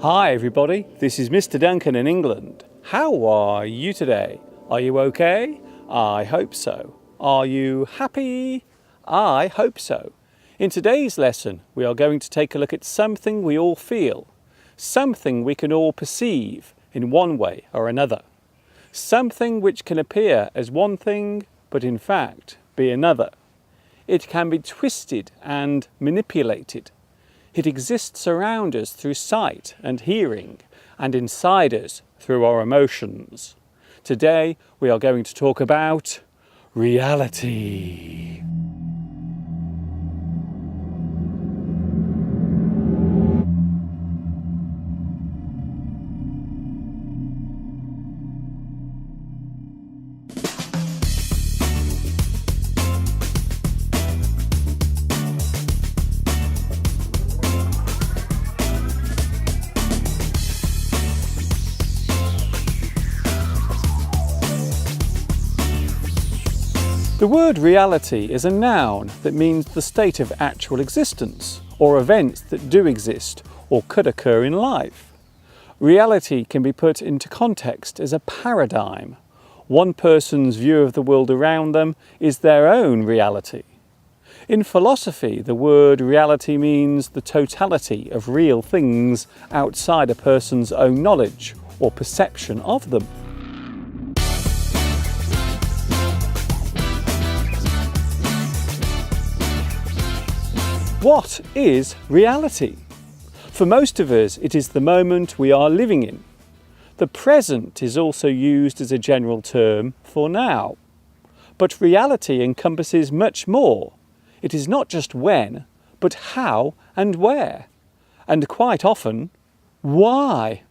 Hi everybody, this is Mr. Duncan in England. How are you today? Are you okay? I hope so. Are you happy? I hope so. In today's lesson, we are going to take a look at something we all feel, something we can all perceive in one way or another, something which can appear as one thing but in fact be another. It can be twisted and manipulated. It exists around us through sight and hearing, and inside us through our emotions. Today we are going to talk about reality. The word reality is a noun that means the state of actual existence, or events that do exist or could occur in life. Reality can be put into context as a paradigm. One person's view of the world around them is their own reality. In philosophy, the word reality means the totality of real things outside a person's own knowledge or perception of them. What is reality? For most of us, it is the moment we are living in. The present is also used as a general term for now. But reality encompasses much more. It is not just when, but how and where. And quite often, why?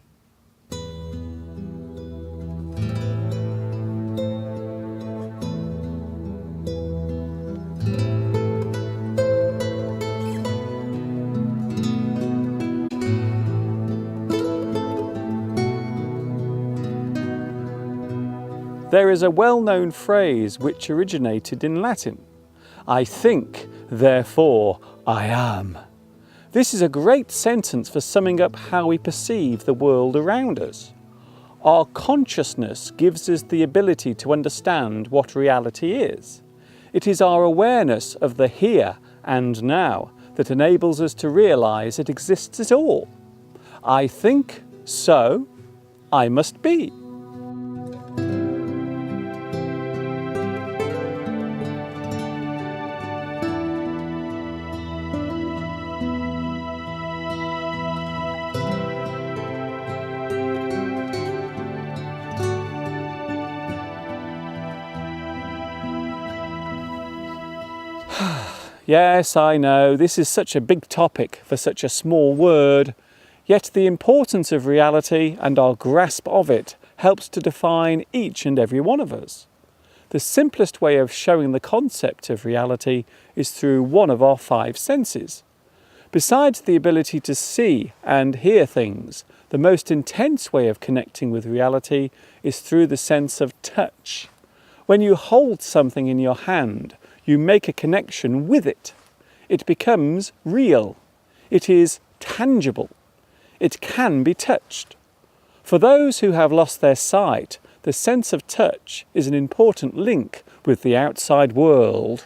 There is a well-known phrase which originated in Latin. I think, therefore I am. This is a great sentence for summing up how we perceive the world around us. Our consciousness gives us the ability to understand what reality is. It is our awareness of the here and now that enables us to realise it exists at all. I think, so I must be. Yes, I know, this is such a big topic for such a small word, yet the importance of reality and our grasp of it helps to define each and every one of us. The simplest way of showing the concept of reality is through one of our 5 senses. Besides the ability to see and hear things, the most intense way of connecting with reality is through the sense of touch. When you hold something in your hand, you make a connection with it. It becomes real. It is tangible. It can be touched. For those who have lost their sight, the sense of touch is an important link with the outside world.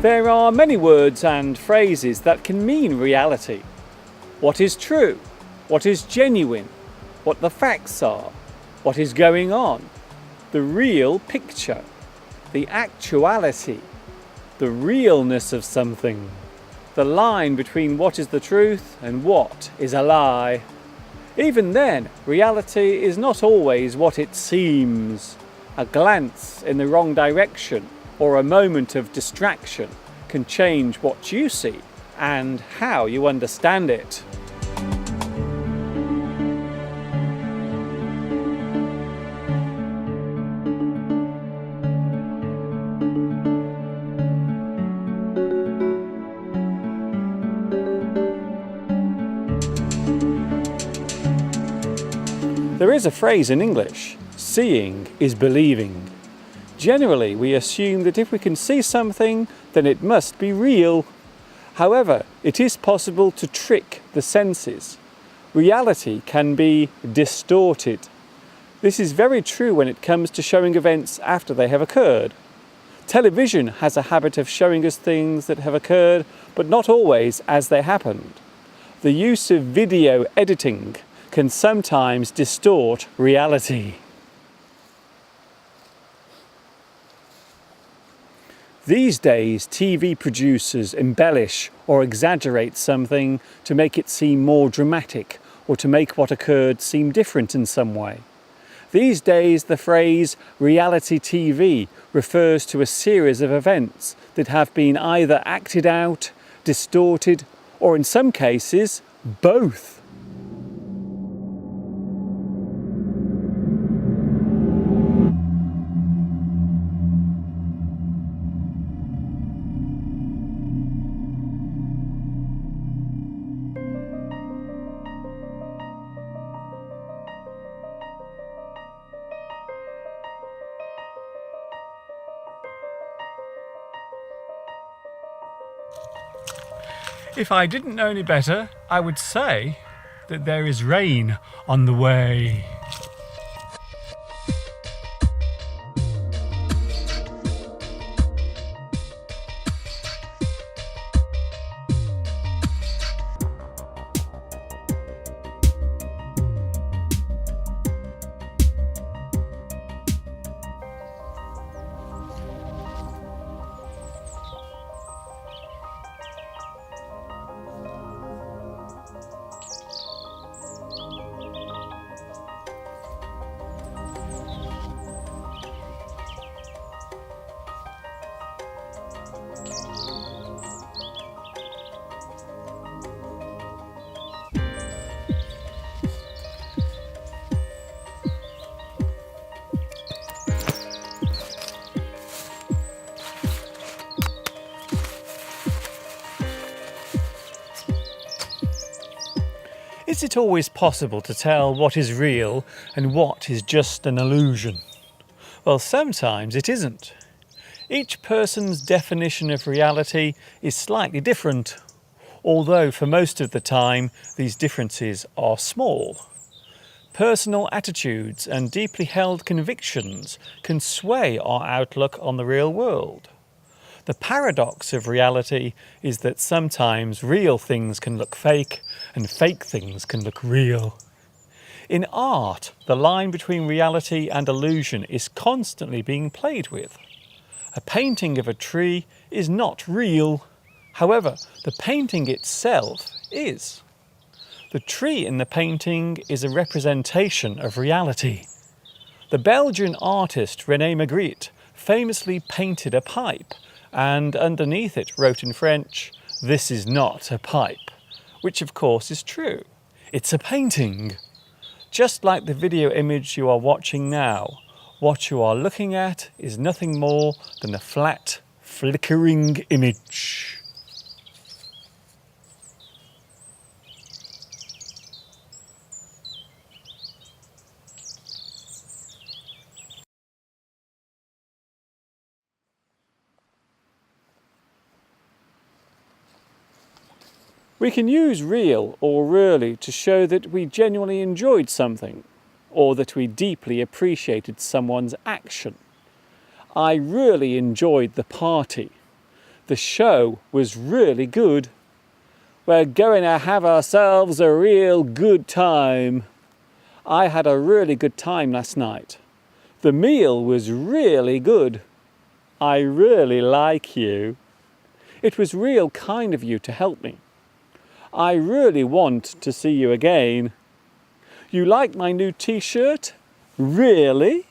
There are many words and phrases that can mean reality. What is true? What is genuine? What the facts are? What is going on? The real picture. The actuality. The realness of something. The line between what is the truth and what is a lie. Even then, reality is not always what it seems. A glance in the wrong direction or a moment of distraction can change what you see and how you understand it. There is a phrase in English, seeing is believing. Generally, we assume that if we can see something, then it must be real. However, it is possible to trick the senses. Reality can be distorted. This is very true when it comes to showing events after they have occurred. Television has a habit of showing us things that have occurred, but not always as they happened. The use of video editing can sometimes distort reality. These days, TV producers embellish or exaggerate something to make it seem more dramatic or to make what occurred seem different in some way. These days, the phrase reality TV refers to a series of events that have been either acted out, distorted, or in some cases, both. If I didn't know any better, I would say that there is rain on the way. Is it always possible to tell what is real and what is just an illusion? Well, sometimes it isn't. Each person's definition of reality is slightly different, although for most of the time these differences are small. Personal attitudes and deeply held convictions can sway our outlook on the real world. The paradox of reality is that sometimes real things can look fake and fake things can look real. In art, the line between reality and illusion is constantly being played with. A painting of a tree is not real. However, the painting itself is. The tree in the painting is a representation of reality. The Belgian artist René Magritte famously painted a pipe, and underneath it wrote in French, "This is not a pipe," which of course is true. It's a painting. Just like the video image you are watching now, what you are looking at is nothing more than a flat, flickering image. We can use real or really to show that we genuinely enjoyed something, or that we deeply appreciated someone's action. I really enjoyed the party. The show was really good. We're going to have ourselves a real good time. I had a really good time last night. The meal was really good. I really like you. It was real kind of you to help me. I really want to see you again. You like my new t-shirt? Really?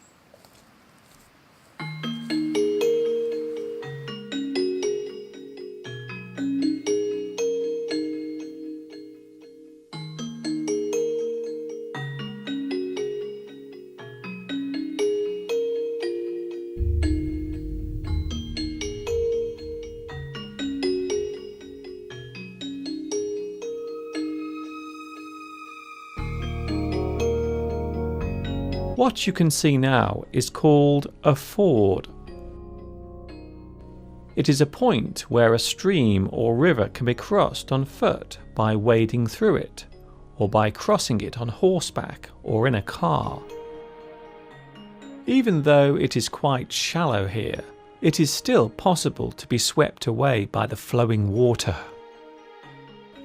What you can see now is called a ford. It is a point where a stream or river can be crossed on foot by wading through it, or by crossing it on horseback or in a car. Even though it is quite shallow here, it is still possible to be swept away by the flowing water.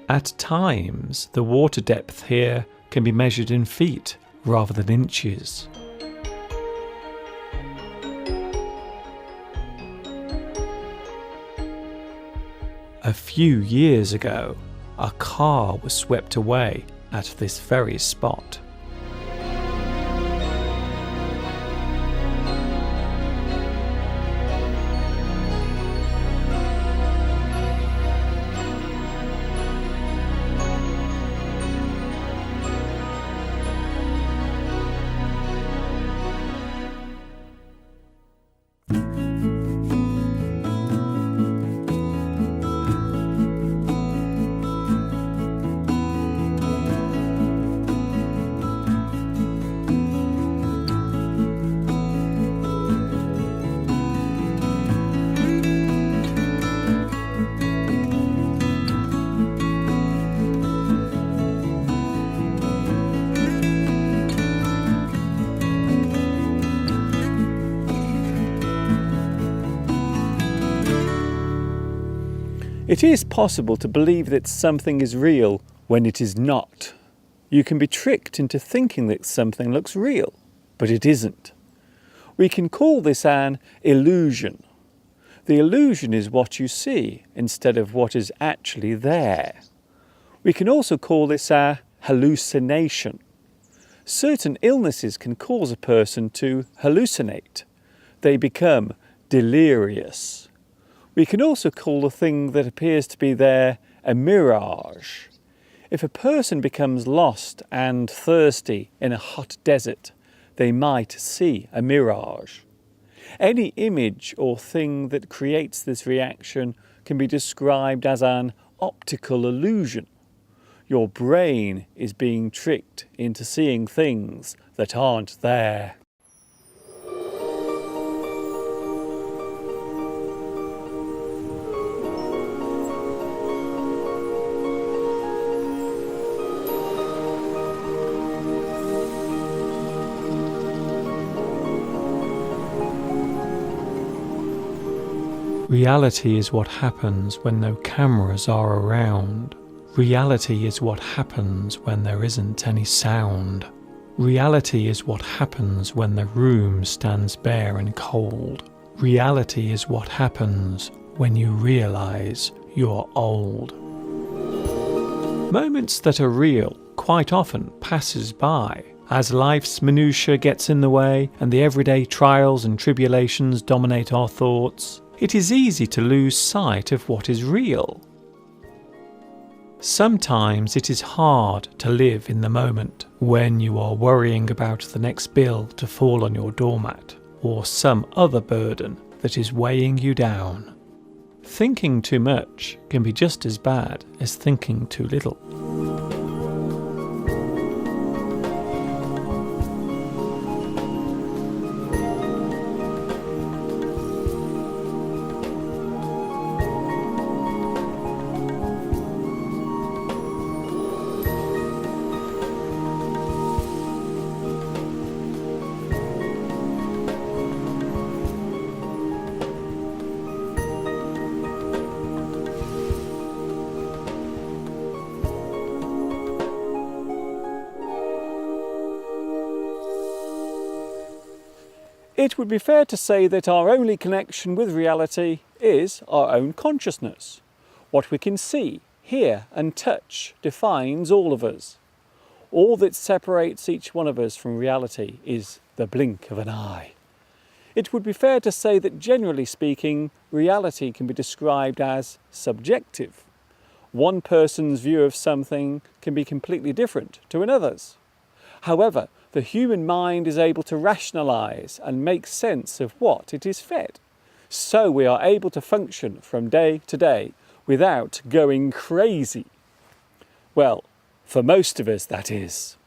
At times, the water depth here can be measured in feet rather than inches. A few years ago, a car was swept away at this very spot. It is possible to believe that something is real when it is not. You can be tricked into thinking that something looks real, but it isn't. We can call this an illusion. The illusion is what you see instead of what is actually there. We can also call this a hallucination. Certain illnesses can cause a person to hallucinate. They become delirious. We can also call the thing that appears to be there a mirage. If a person becomes lost and thirsty in a hot desert, they might see a mirage. Any image or thing that creates this reaction can be described as an optical illusion. Your brain is being tricked into seeing things that aren't there. Reality is what happens when no cameras are around. Reality is what happens when there isn't any sound. Reality is what happens when the room stands bare and cold. Reality is what happens when you realise you're old. Moments that are real quite often passes by. As life's minutiae gets in the way and the everyday trials and tribulations dominate our thoughts, it is easy to lose sight of what is real. Sometimes it is hard to live in the moment when you are worrying about the next bill to fall on your doormat or some other burden that is weighing you down. Thinking too much can be just as bad as thinking too little. It would be fair to say that our only connection with reality is our own consciousness. What we can see, hear and touch defines all of us. All that separates each one of us from reality is the blink of an eye. It would be fair to say that generally speaking, reality can be described as subjective. One person's view of something can be completely different to another's. However, the human mind is able to rationalise and make sense of what it is fed. So we are able to function from day to day without going crazy. Well, for most of us, that is.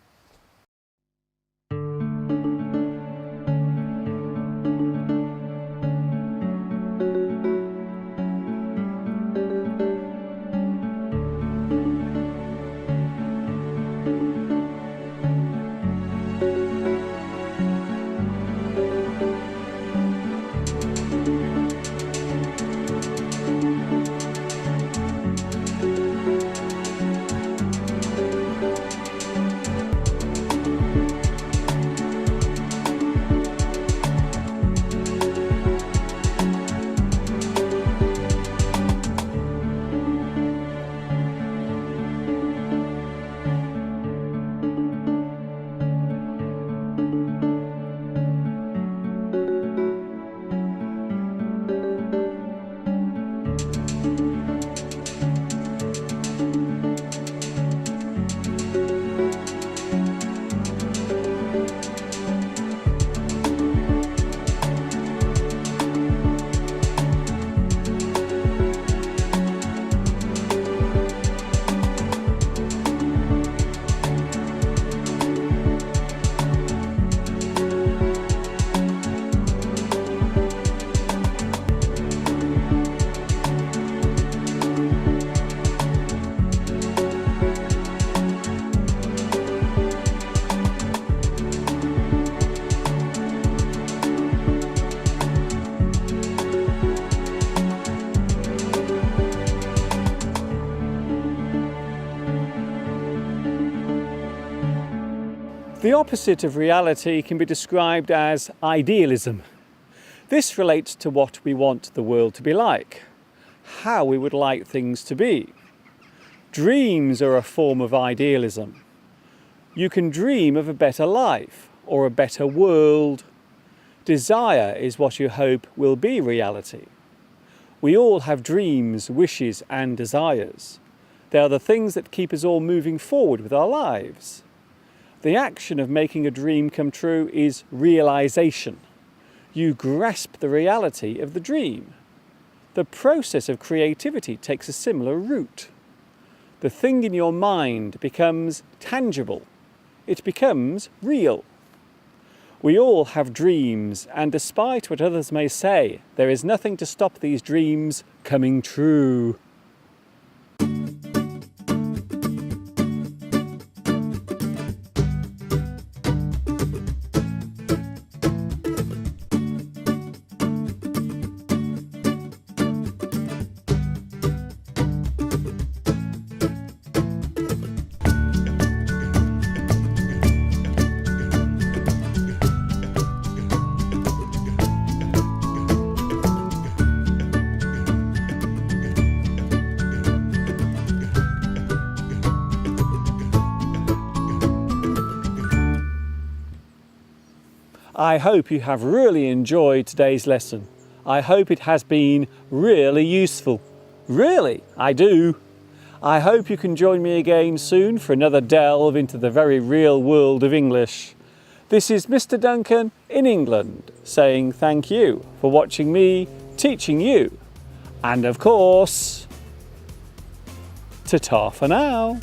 The opposite of reality can be described as idealism. This relates to what we want the world to be like, how we would like things to be. Dreams are a form of idealism. You can dream of a better life or a better world. Desire is what you hope will be reality. We all have dreams, wishes and desires. They are the things that keep us all moving forward with our lives. The action of making a dream come true is realization. You grasp the reality of the dream. The process of creativity takes a similar route. The thing in your mind becomes tangible. It becomes real. We all have dreams, and despite what others may say, there is nothing to stop these dreams coming true. I hope you have really enjoyed today's lesson. I hope it has been really useful. Really, I do. I hope you can join me again soon for another delve into the very real world of English. This is Mr. Duncan in England saying thank you for watching me teaching you. And of course, ta-ta for now.